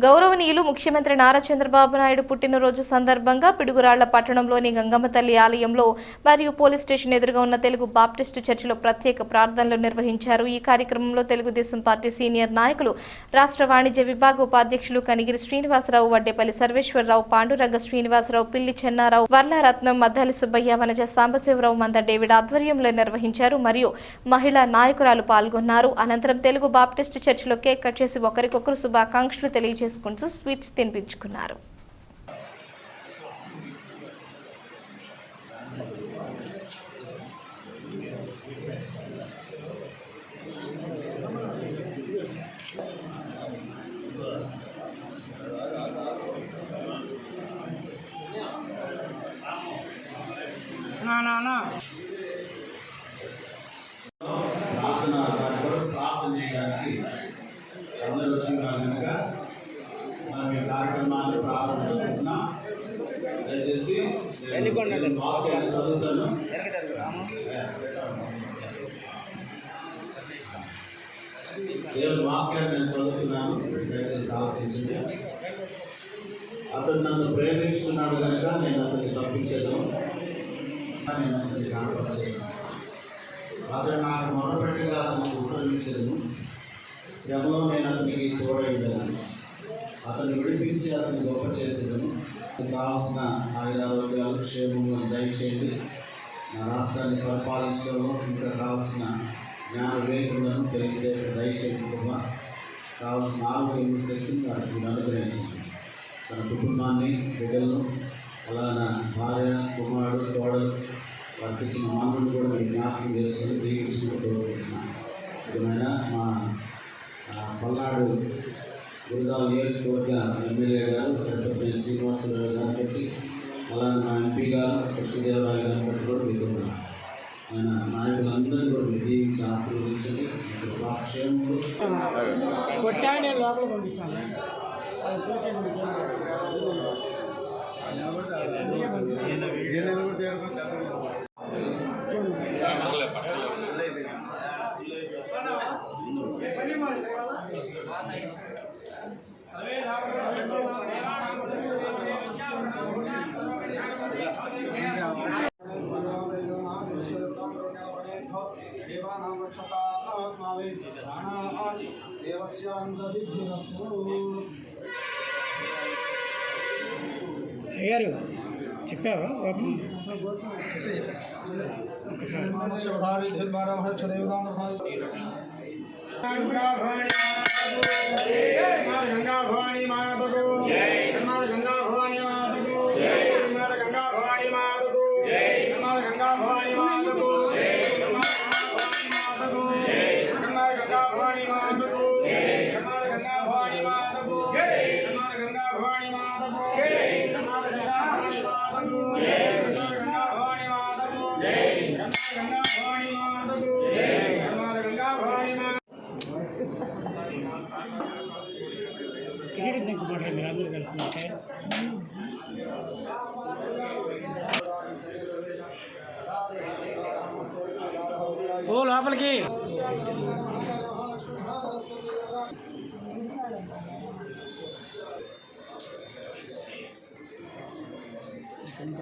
గౌరవనీయులు ముఖ్యమంత్రి నారా చంద్రబాబు నాయుడు పుట్టినరోజు సందర్భంగా పిడుగురాళ్ల పట్టణంలోని గంగమ్మ తల్లి ఆలయంలో మరియు పోలీస్ స్టేషన్ ఎదురుగా ఉన్న తెలుగు బాప్టిస్టు చర్చిలో ప్రత్యేక ప్రార్థనలు నిర్వహించారు. ఈ కార్యక్రమంలో తెలుగుదేశం పార్టీ సీనియర్ నాయకులు, రాష్ట్ర వాణిజ్య విభాగ ఉపాధ్యక్షులు కనిగిరి శ్రీనివాసరావు, వడ్డేపల్లి సర్వేశ్వరరావు, పాండురంగ శ్రీనివాసరావు, పిల్లి చెన్నారావు, వర్లారత్నం, మద్దాలి సుబ్బయ్య, వనజ సాంబశివరావు, మంద డేవిడ్ ఆధ్వర్యంలో నిర్వహించారు. మరియు మహిళా నాయకురాలు పాల్గొన్నారు. అనంతరం తెలుగు బాప్టిస్టు చర్చిలో కేక్ కట్ చేసి ఒకరికొకరు శుభాకాంక్షలు తెలియజేసుకుంటూ స్వీట్స్ తినిపించుకున్నారు. ప్రార్థన చేయడానికి అందరూ వచ్చినారు కనుక మనం ఈ కార్యక్రమాన్ని ప్రారంభిస్తున్నాం. దయచేసి వాక్యాన్ని చదువుతాను. దేవుని వాక్యాన్ని నేను చదువుతున్నాను, దయచేసి ఆలోచించండి. అతను నన్ను ప్రేమిస్తున్నాడు కనుక నేను అతన్ని తప్పించను, నేను అతన్ని కనపరచను. అతడు నాకు మొదలుపెట్టిగా అతనికి ఉత్తరమించను. శ్రమలో నేను అతనికి తోడైండను. అతన్ని విడిపించి అతన్ని గొప్ప చేసేదను. కావాల్సిన ఆయురారోగ్యాలు, క్షేమము దయచేయండి. నా రాష్ట్రాన్ని పరిపాలించడంలో ఇంకా కావాల్సిన జ్ఞాన వివేకులను తెలియదే దయచేయండి. కూడా కావాల్సిన ఆరోగ్యం, శక్తిని అతనికి అనుగ్రహించండి. తన కుటుంబాన్ని, బిడ్డలను, అలానా భార్య, కుమారుడు, తోడలు, వారికి ఇచ్చిన మానవులు కూడా మీరు జ్ఞాపకం చేసుకుని దీవించుకుంటూ కోరుకుంటున్నాను. ఏమైనా మా పల్నాడు గురుగావ్ నియోజకవర్గ ఎమ్మెల్యే గారు తిరుపతి శ్రీనివాసరావు గారిని బట్టి, అలాగే మా ఎంపీ గారు కృష్ణదేవరాయ గారిని బట్టి కూడా మీకు ఆయన నాయకులందరూ కూడా మీరు దీవించి ఆశీర్వదించండి. క్షేమములు లోపల పంపిస్తాను. అయ్యారు చెప్పావా ఒకసారి గంగా భవానీ మాతకు జై, గంగా భవానీ మాతకు జై, గంగా భవానీ మాతకు జై, గంగా భవానీ మాతకు జై, గంగా భవానీ మాతకు జై, గంగా భవానీ మాతకు జై, గంగా భవానీ మాతకు జై, గంగా భవానీ మాతకు జై, గంగా భవానీ మాతకు జై, గంగా భవానీ మాతకు జై, గంగా భవానీ మాతకు క్రికెట్ నుంచి మాట్లాడి మీరు అందరూ కలిసి ఓ లోపలికి ఇక్కడి నుంచి